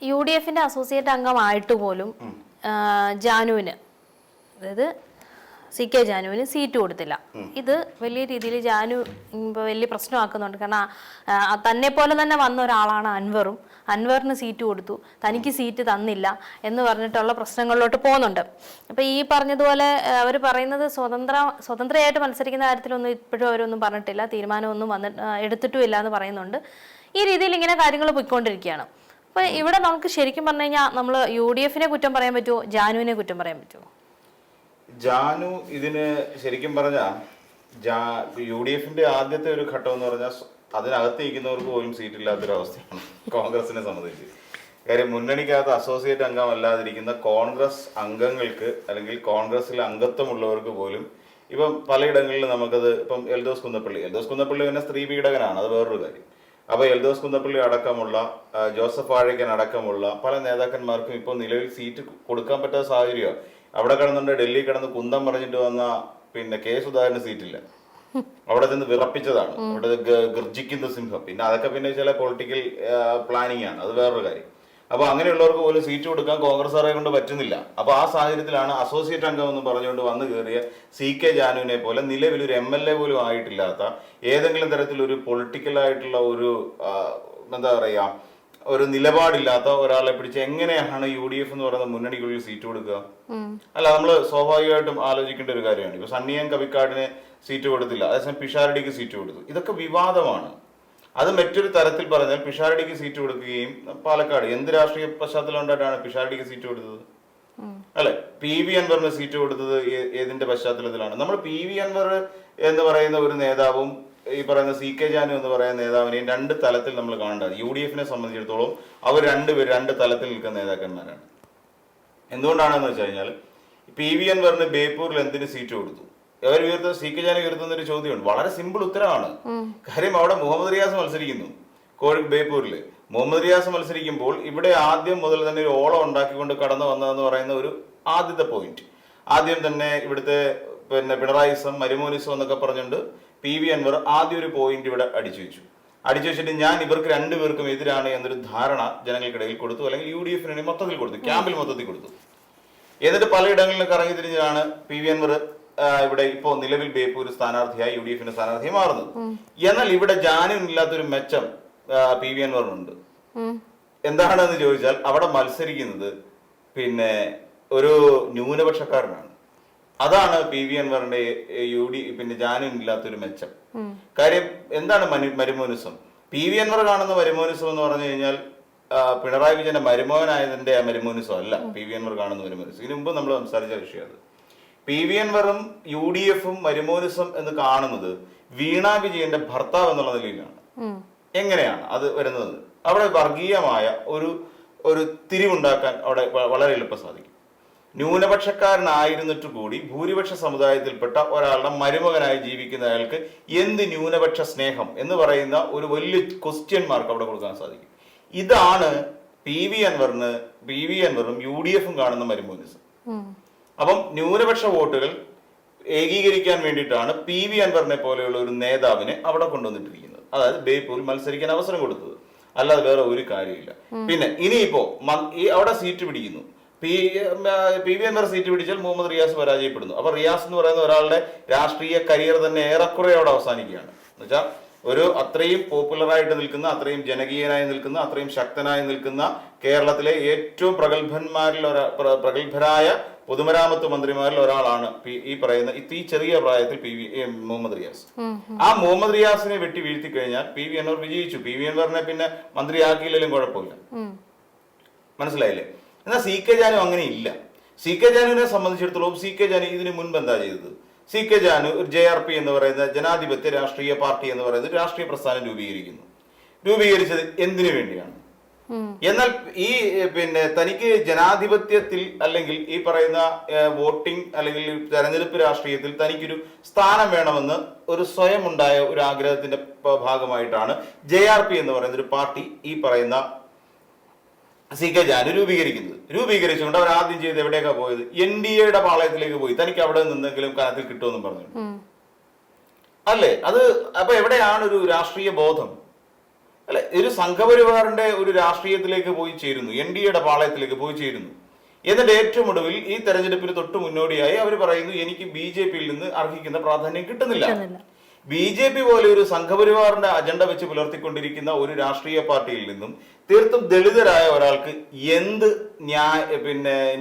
UDF-ന്റെ associate അംഗമായിട്ട് പോലും ജാനുവിന്, അതായത് CK ജാനുവിന് seat കൊടുത്തില്ല. ഇത് വലിയ രീതിയിൽ ജാനു വലിയ പ്രശ്നമാക്കുന്നുണ്ട്. കാരണം തന്നെ പോലെ തന്നെ വന്ന ഒരാളാണ് അൻവറും. അൻവറിന് സീറ്റ് കൊടുത്തു, തനിക്ക് സീറ്റ് തന്നില്ല എന്ന് പറഞ്ഞിട്ടുള്ള പ്രശ്നങ്ങളിലോട്ട് പോകുന്നുണ്ട്. അപ്പം ഈ പറഞ്ഞതുപോലെ അവർ പറയുന്നത് സ്വതന്ത്രമായിട്ട് മത്സരിക്കുന്ന കാര്യത്തിലൊന്നും ഇപ്പോഴും അവരൊന്നും പറഞ്ഞിട്ടില്ല, തീരുമാനമൊന്നും എടുത്തിട്ടും ഇല്ല എന്ന് പറയുന്നുണ്ട്. ഈ രീതിയിൽ ഇങ്ങനെ കാര്യങ്ങൾ പോയിക്കൊണ്ടിരിക്കുകയാണ്. അപ്പൊ ഇവിടെ നമുക്ക് ശരിക്കും പറഞ്ഞു കഴിഞ്ഞാൽ നമ്മൾ UDF-നെ കുറ്റം പറയാൻ പറ്റുമോ, ജാനുവിനെ കുറ്റം പറയാൻ പറ്റുമോ? ജാനു ഇതിന് ശരിക്കും പറഞ്ഞാൽ UDF-ന്റെ ആദ്യത്തെ ഒരു ഘട്ടം എന്ന് പറഞ്ഞാൽ അതിനകത്ത് ഇരിക്കുന്നവർക്ക് പോലും സീറ്റില്ലാത്തൊരവസ്ഥയാണ് കോൺഗ്രസിനെ സംബന്ധിച്ച്. കാര്യം മുന്നണിക്കകത്ത് അസോസിയേറ്റ് അംഗമല്ലാതിരിക്കുന്ന കോൺഗ്രസ് അംഗങ്ങൾക്ക് അല്ലെങ്കിൽ കോൺഗ്രസിൽ അംഗത്വമുള്ളവർക്ക് പോലും ഇപ്പം പലയിടങ്ങളിലും നമുക്കത് ഇപ്പം എൽദോസ് കുന്നപ്പള്ളി തന്നെ സ്ത്രീ പീഡകനാണ്, അത് വേറൊരു കാര്യം. അപ്പോൾ എൽദോസ് കുന്നപ്പള്ളി അടക്കമുള്ള ജോസഫ് വാഴയ്ക്കൻ അടക്കമുള്ള പല നേതാക്കന്മാർക്കും ഇപ്പോൾ നിലവിൽ സീറ്റ് കൊടുക്കാൻ പറ്റാത്ത സാഹചര്യമാണ്. അവിടെ കിടന്നുണ്ട് ഡൽഹി കിടന്ന് കുന്തം പറഞ്ഞിട്ട് വന്ന K. സുധാകരന് സീറ്റില്ല. അവിടെ ചെന്ന് വിറപ്പിച്ചതാണ്, അവിടെ ഗർജിക്കുന്ന സിംഹം. പിന്നെ അതൊക്കെ പിന്നെ ചില പൊളിറ്റിക്കൽ പ്ലാനിങ് ആണ്, അത് വേറൊരു കാര്യം. അപ്പൊ അങ്ങനെയുള്ളവർക്ക് പോലും സീറ്റ് കൊടുക്കാൻ കോൺഗ്രസ്സുകാരെ കൊണ്ട് പറ്റുന്നില്ല. അപ്പൊ ആ സാഹചര്യത്തിലാണ് അസോസിയേറ്റ് അംഗം എന്ന് പറഞ്ഞുകൊണ്ട് വന്നു കയറിയ CK ജാനുവിനെ പോലെ നിലവിലൊരു MLA പോലും ആയിട്ടില്ലാത്ത ഏതെങ്കിലും തരത്തിലൊരു പൊളിറ്റിക്കലായിട്ടുള്ള ഒരു എന്താ പറയാ ഒരു നിലപാടില്ലാത്ത ഒരാളെ പിടിച്ച് എങ്ങനെയാണ് UDF എന്ന് പറയുന്ന മുന്നണിക്കുള്ളിൽ സീറ്റ് കൊടുക്കുക? അല്ല, നമ്മൾ സ്വാഭാവികമായിട്ടും ആലോചിക്കേണ്ട ഒരു കാര്യമാണ്. ഇപ്പൊ സണ്ണിയൻ കവിക്കാടിന് സീറ്റ് കൊടുത്തില്ല, അതേസമയം പിഷാരടിക്ക് സീറ്റ് കൊടുത്തു. ഇതൊക്കെ വിവാദമാണ്. അത് മറ്റൊരു തരത്തിൽ പറഞ്ഞാൽ പിഷാരടിക്ക് സീറ്റ് കൊടുക്കുകയും പാലക്കാട് എന്ത് രാഷ്ട്രീയ പശ്ചാത്തലം ഉണ്ടായിട്ടാണ് പിഷാരടിക്ക് സീറ്റ് കൊടുത്തത്? അല്ലെ, PV അൻവറിന് സീറ്റ് കൊടുത്തത് ഏതിന്റെ പശ്ചാത്തലത്തിലാണ്? നമ്മൾ PV അൻവർ എന്ന് പറയുന്ന ഒരു നേതാവും ഈ പറയുന്ന CK ജാനു എന്ന് പറയുന്ന നേതാവിനെയും രണ്ട് തലത്തിൽ നമ്മൾ കാണേണ്ടത്. UDF-നെ സംബന്ധിച്ചിടത്തോളം അവർ രണ്ടുപേരും രണ്ട് തലത്തിൽ നിൽക്കുന്ന നേതാക്കന്മാരാണ്. എന്തുകൊണ്ടാണെന്ന് വെച്ച് കഴിഞ്ഞാൽ PV അൻവറിന് ബേപ്പൂരിൽ എന്തിന് സീറ്റ് കൊടുത്തു? അവർ CK ജാനു ഉയർത്തുന്ന ഒരു ചോദ്യമുണ്ട്. വളരെ സിമ്പിൾ ഉത്തരമാണ്. കാര്യം അവിടെ മുഹമ്മദ് റിയാസ് മത്സരിക്കുന്നു ബേപ്പൂരില്. മുഹമ്മദ് റിയാസ് മത്സരിക്കുമ്പോൾ ഇവിടെ ആദ്യം മുതൽ തന്നെ ഒരു ഓളം ഉണ്ടാക്കിക്കൊണ്ട് കടന്നു വന്നതെന്ന് പറയുന്ന ഒരു ആദ്യത്തെ പോയിന്റ്. ആദ്യം തന്നെ ഇവിടുത്തെ പിണറായിസം മരുമോനിസം എന്നൊക്കെ പറഞ്ഞുകൊണ്ട് PV അൻവർ ആദ്യം ഒരു പോയിന്റ് ഇവിടെ അടിച്ചു വെച്ചിട്ട് ഞാൻ ഇവർക്ക് രണ്ടുപേർക്കും എതിരാണ് എന്നൊരു ധാരണ ജനങ്ങൾക്കിടയിൽ കൊടുത്തു, അല്ലെങ്കിൽ UDF-ന് മൊത്തത്തിൽ കൊടുത്തു, ക്യാമ്പിൽ മൊത്തത്തിൽ കൊടുത്തു. എന്നിട്ട് പലയിടങ്ങളിലും കറങ്ങി തിരിഞ്ഞാണ് PV അൻവർ ഇവിടെ ഇപ്പോൾ നിലവിൽ ബേപ്പൂർ സ്ഥാനാർത്ഥിയായി UDF-ന്റെ സ്ഥാനാർത്ഥിയെ മാറുന്നത്. എന്നാൽ ഇവിടെ ജാനുവിനില്ലാത്തൊരു മെച്ചം PV അൻവറിനുണ്ട്. എന്താണെന്ന് ചോദിച്ചാൽ അവിടെ മത്സരിക്കുന്നത് ഒരു ന്യൂനപക്ഷക്കാരനാണ്. അതാണ് PV അൻവറിന്റെ ജാനുവിനില്ലാത്തൊരു മെച്ചം. കാര്യം എന്താണ് മരുമോനിസം? PV അൻവർ കാണുന്ന മരുമോനിസം എന്ന് പറഞ്ഞു കഴിഞ്ഞാൽ പിണറായി വിജയന്റെ മരുമോനായതിന്റെ മരുമോനിസം അല്ല PV അൻവർ കാണുന്ന മരുമോനിസം. ഇതിനു മുമ്പ് നമ്മൾ സംസാരിച്ച വിഷയം. PV അൻവറും UDF-ഉം മരുമോനിസം എന്ന് കാണുന്നത് വീണ വിജയന്റെ ഭർത്താവ് എന്നുള്ള നിലയിലാണ്. എങ്ങനെയാണ് അത് വരുന്നത്? അവിടെ വർഗീയമായ ഒരു തിരിവുണ്ടാക്കാൻ അവിടെ വളരെ എളുപ്പം സാധിക്കും. ന്യൂനപക്ഷക്കാരനായിരുന്നിട്ട് കൂടി ഭൂരിപക്ഷ സമുദായത്തിൽപ്പെട്ട ഒരാളുടെ മരുമകനായി ജീവിക്കുന്ന അയാൾക്ക് എന്ത് ന്യൂനപക്ഷ സ്നേഹം എന്ന് പറയുന്ന ഒരു വലിയ ക്വസ്റ്റ്യൻ മാർക്ക് അവിടെ കൊടുക്കാൻ സാധിക്കും. ഇതാണ് PV അൻവറും UDF-ഉം കാണുന്ന മരുമോനിസം. അപ്പം ന്യൂനപക്ഷ വോട്ടുകൾ ഏകീകരിക്കാൻ വേണ്ടിയിട്ടാണ് PV അൻവറിനെ പോലെയുള്ള ഒരു നേതാവിനെ അവിടെ കൊണ്ടുവന്നിട്ടിരിക്കുന്നത്. അതായത് ബേപ്പൂരിൽ മത്സരിക്കാൻ അവസരം കൊടുത്തത്, അല്ലാതെ വേറെ ഒരു കാര്യമില്ല. പിന്നെ ഇനിയിപ്പോ അവിടെ സീറ്റ് പിടിക്കുന്നു, PV അൻവർ സീറ്റ് പിടിച്ചാൽ മുഹമ്മദ് റിയാസ് പരാജയപ്പെടുന്നു. അപ്പൊ റിയാസ് എന്ന് പറയുന്ന ഒരാളുടെ രാഷ്ട്രീയ കരിയർ തന്നെ ഏറെക്കുറെ അവിടെ അവസാനിക്കുകയാണ്. എന്നുവെച്ചാൽ ഒരു അത്രയും പോപ്പുലറായിട്ട് നിൽക്കുന്ന, അത്രയും ജനകീയനായി നിൽക്കുന്ന, അത്രയും ശക്തനായി നിൽക്കുന്ന കേരളത്തിലെ ഏറ്റവും പ്രഗത്ഭരായ പൊതുമരാമത്ത് മന്ത്രിമാരിൽ ഒരാളാണ് ഈ പറയുന്ന ഈ ചെറിയ പ്രായത്തിൽ മുഹമ്മദ് റിയാസ്. ആ മുഹമ്മദ് റിയാസിനെ വെട്ടി വീഴ്ത്തി കഴിഞ്ഞാൽ PV അൻവർ വിജയിച്ചു. PV അൻവറിനെ പിന്നെ മന്ത്രിയാക്കിയില്ലെങ്കിലും കുഴപ്പമില്ല. മനസ്സിലായില്ലേ? എന്നാൽ CK ജാനു അങ്ങനെ ഇല്ല. CK ജാനുവിനെ സംബന്ധിച്ചിടത്തോളം CK ജാനു ഇതിനു മുൻപ് എന്താ ചെയ്തത്? CK ജാനു ഒരു JRP എന്ന് പറയുന്ന ജനാധിപത്യ രാഷ്ട്രീയ പാർട്ടി എന്ന് പറയുന്ന രാഷ്ട്രീയ പ്രസ്ഥാനം രൂപീകരിച്ചത് എന്തിനു വേണ്ടിയാണ്? എന്നാൽ ഈ തനിക്ക് ജനാധിപത്യത്തിൽ അല്ലെങ്കിൽ ഈ പറയുന്ന വോട്ടിംഗ് അല്ലെങ്കിൽ തെരഞ്ഞെടുപ്പ് രാഷ്ട്രീയത്തിൽ തനിക്കൊരു സ്ഥാനം വേണമെന്ന് ഒരു സ്വയം ഉണ്ടായ ഒരു ആഗ്രഹത്തിന്റെ ഭാഗമായിട്ടാണ് JRP എന്ന് പറയുന്ന ഒരു പാർട്ടി ഈ പറയുന്ന CK ജാനു രൂപീകരിച്ചുകൊണ്ട് അവർ ആദ്യം ചെയ്ത് എവിടെയൊക്കെ പോയത്? NDA-യുടെ പാളയത്തിലേക്ക് പോയി. തനിക്ക് അവിടെ നിന്നെങ്കിലും കനത്തിൽ കിട്ടുമെന്നും പറഞ്ഞു അല്ലേ? അത് അപ്പൊ എവിടെയാണ് ഒരു രാഷ്ട്രീയ ബോധം? അല്ലെ, ഒരു സംഘപരിവാറിന്റെ ഒരു രാഷ്ട്രീയത്തിലേക്ക് പോയി ചേരുന്നു, NDAയുടെ പാളയത്തിലേക്ക് പോയി ചേരുന്നു. എന്നിട്ട് ഏറ്റവും ഒടുവിൽ ഈ തെരഞ്ഞെടുപ്പിന് തൊട്ട് മുന്നോടിയായി അവർ പറയുന്നു എനിക്ക് BJP-യിൽ നിന്ന് അർഹിക്കുന്ന പ്രാധാന്യം കിട്ടുന്നില്ല. BJP പോലെ ഒരു സംഘപരിവാറിന്റെ അജണ്ട വെച്ച് പുലർത്തിക്കൊണ്ടിരിക്കുന്ന ഒരു രാഷ്ട്രീയ പാർട്ടിയിൽ നിന്നും തീർത്തും ദളിതരായ ഒരാൾക്ക് എന്ത്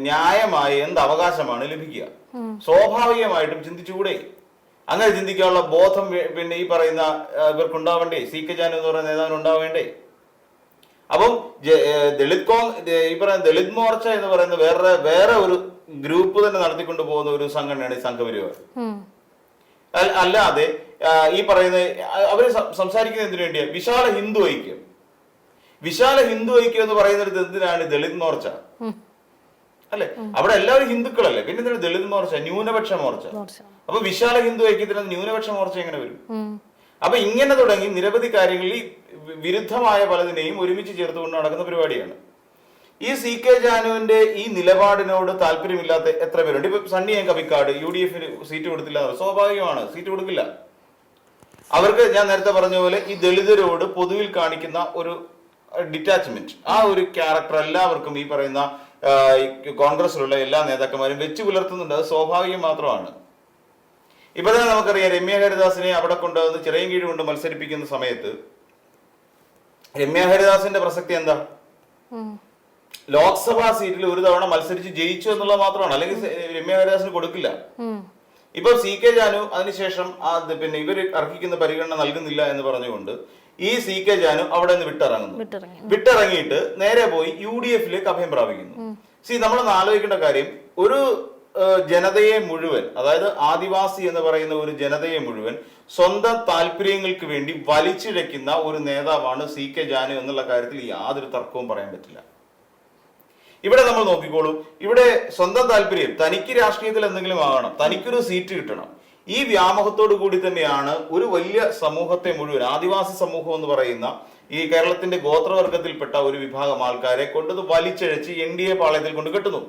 ന്യായമായ എന്ത് അവകാശമാണ് ലഭിക്കുക? സ്വാഭാവികമായിട്ടും ചിന്തിച്ചുകൂടെ? അങ്ങനെ ചിന്തിക്കാനുള്ള ബോധം ഈ പറയുന്ന ഇവർക്കുണ്ടാവേണ്ടേ? CK ജാനു എന്ന് പറയുന്ന നേതാവിന് ഉണ്ടാവേണ്ടേ? അപ്പം ഈ പറയുന്ന ദളിത് മോർച്ച എന്ന് പറയുന്ന വേറെ ഒരു ഗ്രൂപ്പ് തന്നെ നടത്തിക്കൊണ്ട് പോകുന്ന ഒരു സംഘടനയാണ് ഈ സംഘപരിവാർ. അല്ലാതെ ഈ പറയുന്ന അവര് സംസാരിക്കുന്നത് എന്തിനു വേണ്ടിയാ? വിശാല ഹിന്ദു ഐക്യം. വിശാല ഹിന്ദു ഐക്യം എന്ന് പറയുന്നത് എന്തിനാണ്? ദളിത് മോർച്ച അല്ലെ? അവിടെ എല്ലാവരും ഹിന്ദുക്കളല്ലേ, പിന്നെ എന്തിനാണ് ദളിത് മോർച്ച? ന്യൂനപക്ഷ മോർച്ച. അപ്പൊ വിശാല ഹിന്ദു ഐക്യത്തിന് ന്യൂനപക്ഷ മോർച്ച എങ്ങനെ വരും? അപ്പൊ ഇങ്ങനെ തുടങ്ങി നിരവധി കാര്യങ്ങളിൽ വിരുദ്ധമായ പലതിനെയും ഒരുമിച്ച് ചേർത്തുകൊണ്ട് നടക്കുന്ന പരിപാടിയാണ്. ഈ CK ജാനുവിന്റെ ഈ നിലപാടിനോട് താല്പര്യമില്ലാത്ത എത്ര പേരുണ്ട്? ഇപ്പൊ സണ്ണി കവിക്കാട് UDF-ന് സീറ്റ് കൊടുത്തില്ല, സ്വാഭാവികമാണ്, സീറ്റ് കൊടുക്കില്ല. അവർക്ക് ഞാൻ നേരത്തെ പറഞ്ഞ പോലെ ഈ ദളിതരോട് പൊതുവിൽ കാണിക്കുന്ന ഒരു ഡിറ്റാച്ച്മെന്റ്, ആ ഒരു ക്യാരക്ടർ എല്ലാവർക്കും ഈ പറയുന്ന കോൺഗ്രസിലുള്ള എല്ലാ നേതാക്കന്മാരും വെച്ച് പുലർത്തുന്നുണ്ട്. അത് സ്വാഭാവികം മാത്രമാണ്. ഇപ്പൊ തന്നെ നമുക്കറിയാം, രമ്യ ഹരിദാസിനെ അവിടെ കൊണ്ടുവന്ന് ചിറയൻകീഴ് കൊണ്ട് മത്സരിപ്പിക്കുന്ന സമയത്ത് രമ്യ ഹരിദാസിന്റെ പ്രസക്തി എന്താ? ലോക്സഭാ സീറ്റിൽ ഒരു തവണ മത്സരിച്ച് ജയിച്ചു എന്നുള്ളത് മാത്രമാണ്, അല്ലെങ്കിൽ രമ്യ ഹരിദാസിന് കൊടുക്കില്ല. ഇപ്പൊ CK ജാനു അതിനുശേഷം ഇവർ അർഹിക്കുന്ന പരിഗണന നൽകുന്നില്ല എന്ന് പറഞ്ഞുകൊണ്ട് ഈ CK ജാനു അവിടെ നിന്ന് വിട്ടിറങ്ങിയിട്ട് നേരെ പോയി UDF-ലേക്ക് അഭയം പ്രാപിക്കുന്നു. നമ്മളൊന്ന് ആലോചിക്കേണ്ട കാര്യം, ഒരു ജനതയെ മുഴുവൻ, അതായത് ആദിവാസി എന്ന് പറയുന്ന ഒരു ജനതയെ മുഴുവൻ സ്വന്തം താല്പര്യങ്ങൾക്ക് വേണ്ടി വലിച്ചിഴയ്ക്കുന്ന ഒരു നേതാവാണ് CK ജാനു എന്നുള്ള കാര്യത്തിൽ യാതൊരു തർക്കവും പറയാൻ പറ്റില്ല. ഇവിടെ നമ്മൾ നോക്കിക്കോളൂ, ഇവിടെ സ്വന്തം താല്പര്യം, തനിക്ക് രാഷ്ട്രീയത്തിൽ എന്തെങ്കിലും ആകണം, തനിക്കൊരു സീറ്റ് കിട്ടണം, ഈ വ്യാമോഹത്തോടു കൂടി തന്നെയാണ് ഒരു വലിയ സമൂഹത്തെ മുഴുവൻ, ആദിവാസി സമൂഹം എന്ന് പറയുന്ന ഈ കേരളത്തിന്റെ ഗോത്രവർഗത്തിൽപ്പെട്ട ഒരു വിഭാഗം ആൾക്കാരെ കൊണ്ടത് വലിച്ചഴച്ച് NDA പാളയത്തിൽ കൊണ്ട് കെട്ടുന്നു.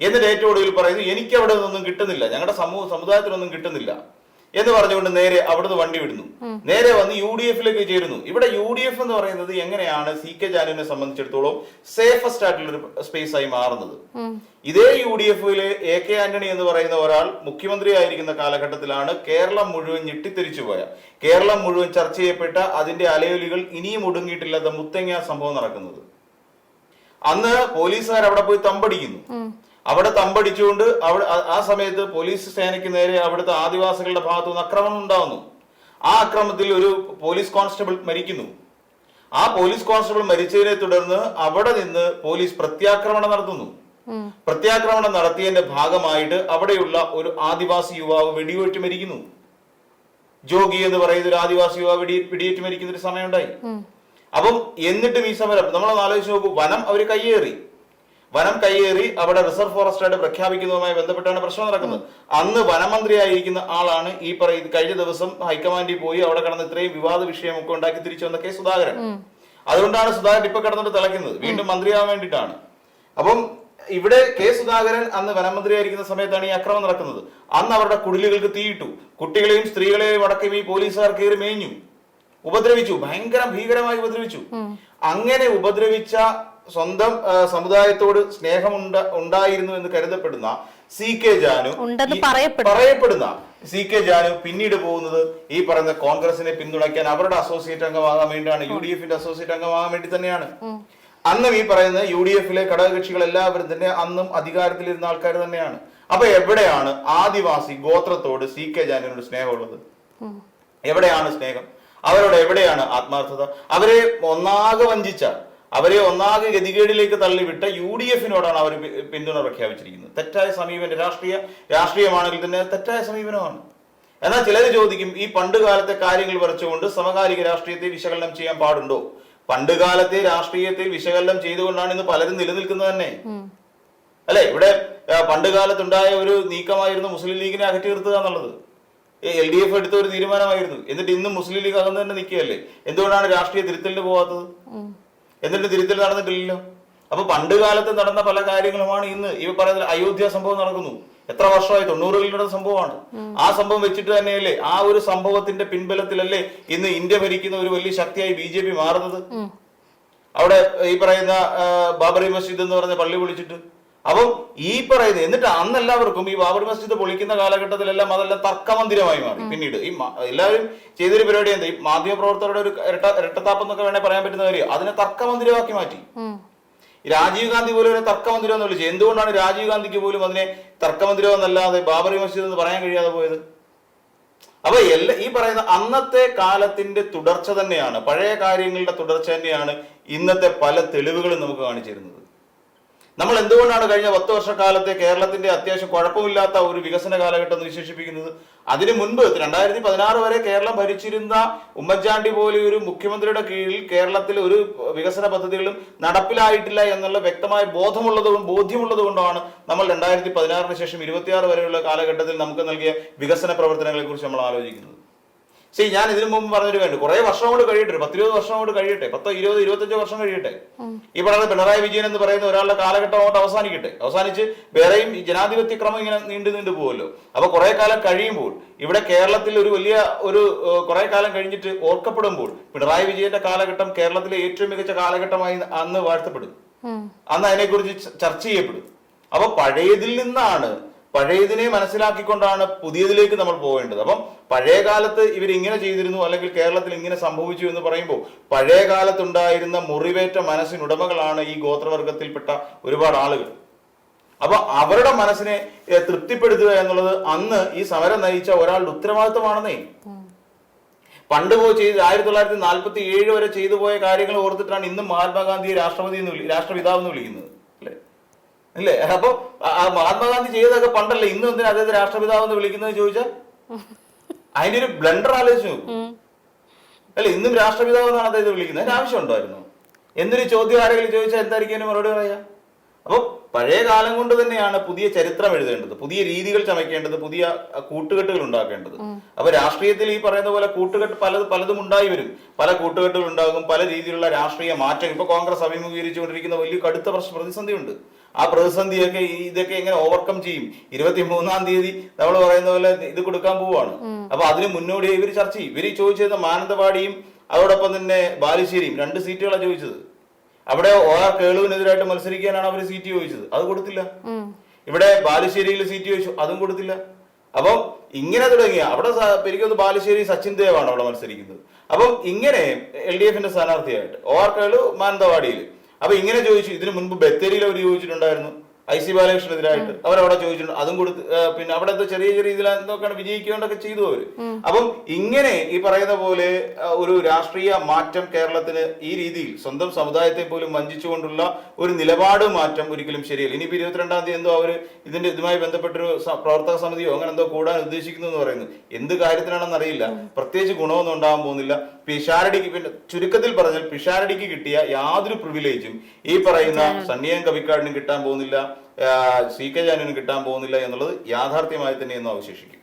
എന്നിട്ട് ഏറ്റവും ഒടുവിൽ പറയുന്നു എനിക്ക് അവിടെ നിന്നൊന്നും കിട്ടുന്നില്ല, ഞങ്ങളുടെ സമുദായത്തിനൊന്നും കിട്ടുന്നില്ല എന്ന് പറഞ്ഞുകൊണ്ട് നേരെ അവിടുന്ന് വണ്ടി വിടുന്നു, നേരെ വന്ന് UDF-ലേക്ക് ചേരുന്നു. ഇവിടെ UDF എന്ന് പറയുന്നത് എങ്ങനെയാണ് CK ജാനുവിനെ സംബന്ധിച്ചിടത്തോളം സേഫസ്റ്റ് ആയിട്ടുള്ള ഒരു സ്പേസ് ആയി മാറുന്നത്? ഇതേ UDF-ലെ AK ആന്റണി എന്ന് പറയുന്ന ഒരാൾ മുഖ്യമന്ത്രി ആയിരിക്കുന്ന കാലഘട്ടത്തിലാണ് കേരളം മുഴുവൻ ഞെട്ടിത്തെരിച്ചു പോയ, കേരളം മുഴുവൻ ചർച്ച ചെയ്യപ്പെട്ട, അതിന്റെ അലയൊലികൾ ഇനിയും ഒടുങ്ങിയിട്ടില്ലാത്ത മുത്തങ്ങ സംഭവം നടക്കുന്നത്. അന്ന് പോലീസുകാർ അവിടെ പോയി തമ്പടിക്കുന്നു. അവിടെ തമ്പടിച്ചുകൊണ്ട് ആ സമയത്ത് പോലീസ് സേനയ്ക്ക് നേരെ അവിടുത്തെ ആദിവാസികളുടെ ഭാഗത്തു നിന്ന് ആക്രമണം ഉണ്ടാവുന്നു. ആ അക്രമത്തിൽ ഒരു പോലീസ് കോൺസ്റ്റബിൾ മരിക്കുന്നു. ആ പോലീസ് കോൺസ്റ്റബിൾ മരിച്ചതിനെ തുടർന്ന് അവിടെ നിന്ന് പോലീസ് പ്രത്യാക്രമണം നടത്തുന്നു. പ്രത്യാക്രമണം നടത്തിയതിന്റെ ഭാഗമായിട്ട് അവിടെയുള്ള ഒരു ആദിവാസി യുവാവ് വെടിവെച്ച് മരിക്കുന്നു. ജോഗി എന്ന് പറയുന്ന ഒരു ആദിവാസി യുവാവ് വെടിയേറ്റ് മരിക്കുന്ന ഒരു സമയമുണ്ടായി. അപ്പം എന്നിട്ടും ഈ സമരം നമ്മളൊന്ന് ആലോചിച്ച് നോക്കൂ, വനം അവർ കയ്യേറി അവിടെ റിസർവ് ഫോറസ്റ്റ് ആയിട്ട് പ്രഖ്യാപിക്കുന്നതുമായി ബന്ധപ്പെട്ടാണ് പ്രശ്നം നടക്കുന്നത്. അന്ന് വനമന്ത്രിയായിരിക്കുന്ന ആളാണ് ഈ കഴിഞ്ഞ ദിവസം ഹൈക്കമാൻഡിൽ പോയി അവിടെ കടന്ന് ഇത്രയും വിവാദ വിഷയമൊക്കെ ഉണ്ടാക്കി തിരിച്ചു വന്ന K സുധാകരൻ. അതുകൊണ്ടാണ് സുധാകരൻ ഇപ്പൊ കിടന്നിട്ട് തിളയ്ക്കുന്നത്, വീണ്ടും മന്ത്രിയാവാൻ വേണ്ടിയിട്ടാണ്. അപ്പം ഇവിടെ K സുധാകരൻ അന്ന് വനമന്ത്രിയായിരിക്കുന്ന സമയത്താണ് ഈ അക്രമം നടക്കുന്നത്. അന്ന് അവരുടെ കുടിലുകൾക്ക് തീയിട്ടു, കുട്ടികളെയും സ്ത്രീകളെയും അടക്കം ഈ പോലീസുകാർ കയറി മേഞ്ഞു, ഉപദ്രവിച്ചു, ഭീകരമായി ഉപദ്രവിച്ചു. അങ്ങനെ ഉപദ്രവിച്ച സ്വന്തം സമുദായത്തോട് സ്നേഹം ഉണ്ടായിരുന്നു എന്ന് കരുതപ്പെടുന്ന CK ജാനു പറയപ്പെടുന്ന CK ജാനു പിന്നീട് പോകുന്നത് ഈ പറയുന്ന കോൺഗ്രസിനെ പിന്തുണയ്ക്കാൻ, അവരുടെ അസോസിയേറ്റ് അംഗമാകാൻ വേണ്ടിയാണ്, UDF-ന്റെ അസോസിയേറ്റ് അംഗമാകാൻ വേണ്ടി തന്നെയാണ്. അന്നും ഈ പറയുന്ന UDF-ലെ ഘടകകക്ഷികൾ എല്ലാവരും തന്നെ അന്നും അധികാരത്തിലിരുന്ന ആൾക്കാർ തന്നെയാണ്. അപ്പൊ എവിടെയാണ് ആദിവാസി ഗോത്രത്തോട് CK ജാനുവിനോട് സ്നേഹമുള്ളത്? എവിടെയാണ് സ്നേഹം? അവരോട് എവിടെയാണ് ആത്മാർത്ഥത? അവരെ ഒന്നാകെ വഞ്ചിച്ച, അവരെ ഒന്നാകെ ഗതികേടിലേക്ക് തള്ളിവിട്ട UDF-നോടാണ് അവർ പിന്തുണ പ്രഖ്യാപിച്ചിരിക്കുന്നത്. തെറ്റായ സമീപനം, രാഷ്ട്രീയമാണെങ്കിൽ തന്നെ തെറ്റായ സമീപനമാണ്. എന്നാൽ ചിലർ ചോദിക്കും, ഈ പണ്ട് കാലത്തെ കാര്യങ്ങൾ വരച്ചുകൊണ്ട് സമകാലിക രാഷ്ട്രീയത്തെ വിശകലനം ചെയ്യാൻ പാടുണ്ടോ? പണ്ട് കാലത്തെ രാഷ്ട്രീയത്തിൽ വിശകലനം ചെയ്തുകൊണ്ടാണ് ഇന്ന് പലരും നിലനിൽക്കുന്നത് തന്നെ, അല്ലെ? ഇവിടെ പണ്ട് കാലത്തുണ്ടായ ഒരു നീക്കമായിരുന്നു മുസ്ലിം ലീഗിനെ അകറ്റി നിർത്തുക എന്നുള്ളത്. LDF എടുത്ത ഒരു തീരുമാനമായിരുന്നു. എന്നിട്ട് ഇന്ന് മുസ്ലിം ലീഗ് അകന്ന് തന്നെ നിൽക്കുകയല്ലേ? എന്തുകൊണ്ടാണ് രാഷ്ട്രീയ തിരുത്തലിന് പോകാത്തത്? എന്നിട്ട് തിരുത്തൽ നടന്നിട്ടില്ലല്ലോ. അപ്പൊ പണ്ട് കാലത്ത് നടന്ന പല കാര്യങ്ങളുമാണ് ഇന്ന് ഈ പറയുന്ന അയോധ്യ സംഭവം നടക്കുന്നു. എത്ര വർഷമായി? 90കളുടെ സംഭവമാണ്. ആ സംഭവം വെച്ചിട്ട് തന്നെയല്ലേ, ആ ഒരു സംഭവത്തിന്റെ പിൻബലത്തിലല്ലേ ഇന്ന് ഇന്ത്യ ഭരിക്കുന്ന ഒരു വലിയ ശക്തിയായി BJP മാറുന്നത്. അവിടെ ഈ പറയുന്ന ബാബറി മസ്ജിദ് എന്ന് പറഞ്ഞ പള്ളി പൊളിച്ചിട്ട്, അപ്പം ഈ പറയുന്നത്, എന്നിട്ട് അന്ന് എല്ലാവർക്കും ഈ ബാബറി മസ്ജിദ് പൊളിക്കുന്ന കാലഘട്ടത്തിലെല്ലാം അതെല്ലാം തർക്കമന്ദിരമായി മാറി. പിന്നീട് ഈ എല്ലാവരും ചെയ്തൊരു പരിപാടി എന്താ, ഈ മാധ്യമ പ്രവർത്തകരുടെ ഒരു ഇരട്ടത്താപ്പ് എന്നൊക്കെ വേണേൽ പറയാൻ പറ്റുന്ന കാര്യം, അതിനെ തർക്കമന്ദിരമാക്കി മാറ്റി. രാജീവ് ഗാന്ധി പോലും ഒരു തർക്കമന്ദിരം എന്ന് വിളിച്ചത്. എന്തുകൊണ്ടാണ് രാജീവ് ഗാന്ധിക്ക് പോലും അതിനെ തർക്കമന്ദിരം എന്നല്ലാതെ ബാബറി മസ്ജിദ് എന്ന് പറയാൻ കഴിയാതെ പോയത്? അപ്പൊ ഈ പറയുന്ന അന്നത്തെ കാലത്തിന്റെ തുടർച്ച തന്നെയാണ്, പഴയ കാര്യങ്ങളുടെ തുടർച്ച തന്നെയാണ് ഇന്നത്തെ പല തെളിവുകളും നമുക്ക് കാണിച്ചിരുന്നത്. നമ്മൾ എന്തുകൊണ്ടാണ് കഴിഞ്ഞ 10 വർഷക്കാലത്തെ കേരളത്തിന്റെ അത്യാവശ്യം കുഴപ്പമില്ലാത്ത ഒരു വികസന കാലഘട്ടം എന്ന് വിശേഷിപ്പിക്കുന്നത്? അതിനു മുൻപ് 2016 വരെ കേരളം ഭരിച്ചിരുന്ന ഉമ്മൻചാണ്ടി പോലെ ഒരു മുഖ്യമന്ത്രിയുടെ കീഴിൽ കേരളത്തിൽ ഒരു വികസന പദ്ധതികളും നടപ്പിലായിട്ടില്ല എന്നുള്ള വ്യക്തമായ ബോധ്യമുള്ളത് കൊണ്ടാണ് നമ്മൾ 2016 ശേഷം 26 വരെയുള്ള കാലഘട്ടത്തിൽ നമുക്ക് നൽകിയ വികസന പ്രവർത്തനങ്ങളെ കുറിച്ച് നമ്മൾ ആലോചിക്കുന്നത്. ശരി, ഞാൻ ഇതിനു മുമ്പ് പറഞ്ഞൊരു വേണ്ട, കുറെ വർഷം കൊണ്ട് കഴിയട്ടെ, 10-20 വർഷം കൊണ്ട് കഴിയട്ടെ, 10, 20, 25 വർഷം കഴിയട്ടെ. ഈ പറയുന്ന പിണറായി വിജയൻ എന്ന് പറയുന്ന ഒരാളുടെ കാലഘട്ടം അങ്ങോട്ട് അവസാനിച്ച് വേറെയും ജനാധിപത്യ ക്രമം ഇങ്ങനെ നീണ്ടു പോകുമല്ലോ. അപ്പൊ കുറെ കാലം കഴിയുമ്പോൾ ഇവിടെ കേരളത്തിൽ ഒരു വലിയ കുറെ കാലം കഴിഞ്ഞിട്ട് ഓർക്കപ്പെടുമ്പോൾ പിണറായി വിജയന്റെ കാലഘട്ടം കേരളത്തിലെ ഏറ്റവും മികച്ച കാലഘട്ടമായി അന്ന് വാഴ്ത്തപ്പെടും, അന്ന് അതിനെക്കുറിച്ച് ചർച്ച ചെയ്യപ്പെടും. അപ്പൊ പഴയതിനെ മനസ്സിലാക്കിക്കൊണ്ടാണ് പുതിയതിലേക്ക് നമ്മൾ പോകേണ്ടത്. അപ്പം പഴയ കാലത്ത് ഇവരിങ്ങനെ ചെയ്തിരുന്നു, അല്ലെങ്കിൽ കേരളത്തിൽ ഇങ്ങനെ സംഭവിച്ചു എന്ന് പറയുമ്പോൾ പഴയ കാലത്തുണ്ടായിരുന്ന മുറിവേറ്റ മനസ്സിനുടമകളാണ് ഈ ഗോത്രവർഗത്തിൽപ്പെട്ട ഒരുപാട് ആളുകൾ. അപ്പൊ അവരുടെ മനസ്സിനെ തൃപ്തിപ്പെടുത്തുക എന്നുള്ളത് അന്ന് ഈ സമരം നയിച്ച ഒരാളുടെ ഉത്തരവാദിത്തമാണെന്നേ. പണ്ട് പോയി 1947 വരെ ചെയ്തു പോയ കാര്യങ്ങൾ ഓർത്തിട്ടാണ് ഇന്നും മഹാത്മാഗാന്ധിയെ രാഷ്ട്രപിതാവെന്ന് വിളിക്കുന്നത്, അല്ലേ? അപ്പൊ മഹാത്മാഗാന്ധി ചെയ്തതൊക്കെ പണ്ടല്ലേ, ഇന്നും എന്തിനാ അദ്ദേഹത്തെ രാഷ്ട്രപിതാവെന്ന് വിളിക്കുന്നത് ചോദിച്ചാൽ അതിന്റെ ഒരു ബ്ലണ്ടർ ആലോചിച്ചു നോക്കും, അല്ലെ? ഇന്നും രാഷ്ട്രപിതാവ് എന്നാണ് അദ്ദേഹത്തെ വിളിക്കുന്നത്. അതിന് ആവശ്യം ഉണ്ടായിരുന്നു? എന്തൊരു ചോദ്യം ആരെങ്കിലും ചോദിച്ചാൽ എന്തായിരിക്കും അതിന് മറുപടി പറയാ? അപ്പൊ പഴയ കാലം കൊണ്ട് തന്നെയാണ് പുതിയ ചരിത്രം എഴുതേണ്ടത്, പുതിയ രീതികൾ ചമയ്ക്കേണ്ടത്, പുതിയ കൂട്ടുകെട്ടുകൾ ഉണ്ടാക്കേണ്ടത്. അപ്പൊ രാഷ്ട്രീയത്തിൽ ഈ പറയുന്ന പോലെ കൂട്ടുകെട്ട് പലതും ഉണ്ടായി വരും, പല കൂട്ടുകെട്ടുകൾ ഉണ്ടാകും, പല രീതിയിലുള്ള രാഷ്ട്രീയ മാറ്റം. ഇപ്പൊ കോൺഗ്രസ് അഭിമുഖീകരിച്ചുകൊണ്ടിരിക്കുന്ന വലിയ കടുത്ത പ്രതിസന്ധിയുണ്ട്. ആ പ്രതിസന്ധിയൊക്കെ ഇതൊക്കെ എങ്ങനെ ഓവർകം ചെയ്യും? 23-ാം തീയതി നമ്മൾ പറയുന്ന പോലെ ഇത് കൊടുക്കാൻ പോവുകയാണ്. അപ്പൊ അതിന് മുന്നോടിയായി ഇവർ ചർച്ച ചെയ്യും. ഇവർ ചോദിച്ചത് മാനന്തവാടിയും അതോടൊപ്പം തന്നെ ബാലുശ്ശേരിയും 2 സീറ്റുകളാണ് ചോദിച്ചത്. അവിടെ OR കേളുവിനെതിരായിട്ട് മത്സരിക്കാനാണ് അവർ സീറ്റ് ചോദിച്ചത്, അത് കൊടുത്തില്ല. ഇവിടെ ബാലുശ്ശേരിയിൽ സീറ്റ് ചോദിച്ചു, അതും കൊടുത്തില്ല. അപ്പം ഇങ്ങനെ തുടങ്ങിയ അവിടെ എനിക്കൊന്ന് ബാലുശ്ശേരി സച്ചിൻ ദേവാണ് അവിടെ മത്സരിക്കുന്നത്. അപ്പം ഇങ്ങനെ LDF-ന്റെ സ്ഥാനാർത്ഥിയായിട്ട് OR കേളു മാനന്തവാടിയിൽ. അപ്പൊ ഇങ്ങനെ ചോദിച്ചു. ഇതിനു മുൻപ് ബത്തേരിയിൽ അവർ ചോദിച്ചിട്ടുണ്ടായിരുന്നു, IC ബാലകൃഷ്ണനെതിരായിട്ട് അവരവിടെ ചോദിച്ചിട്ടുണ്ട്, അതും കൊടുത്ത്. പിന്നെ അവിടെ ചെറിയ രീതിയിൽ എന്തൊക്കെയാണ് വിജയിക്കേണ്ടതൊക്കെ ചെയ്തു അവര്. അപ്പം ഇങ്ങനെ ഈ പറയുന്ന പോലെ ഒരു രാഷ്ട്രീയ മാറ്റം കേരളത്തിന് ഈ രീതിയിൽ സ്വന്തം സമുദായത്തെ പോലും വഞ്ചിച്ചുകൊണ്ടുള്ള ഒരു നിലപാട് മാറ്റം ഒരിക്കലും ശരിയല്ല. ഇനിയിപ്പോ 22-ാം തീയതി എന്തോ അവര് ഇതുമായി ബന്ധപ്പെട്ടൊരു പ്രവർത്തക സമിതിയോ അങ്ങനെ എന്തോ കൂടാൻ ഉദ്ദേശിക്കുന്നു എന്ന് പറയുന്നു. എന്ത് കാര്യത്തിനാണെന്ന് അറിയില്ല. പ്രത്യേകിച്ച് ഗുണമൊന്നും ഉണ്ടാകാൻ പോകുന്നില്ല. പിഷാരടിക്ക്, പിന്നെ ചുരുക്കത്തിൽ പറഞ്ഞാൽ പിഷാരടിക്ക് കിട്ടിയ യാതൊരു പ്രിവിലേജും ഈ പറയുന്ന സണ്ണിയൻ കവിക്കാടിനും കിട്ടാൻ പോകുന്നില്ല, CK ജാനുവിനും കിട്ടാൻ പോകുന്നില്ല എന്നുള്ളത് യാഥാർത്ഥ്യമായി തന്നെയെന്നും അവശേഷിക്കും.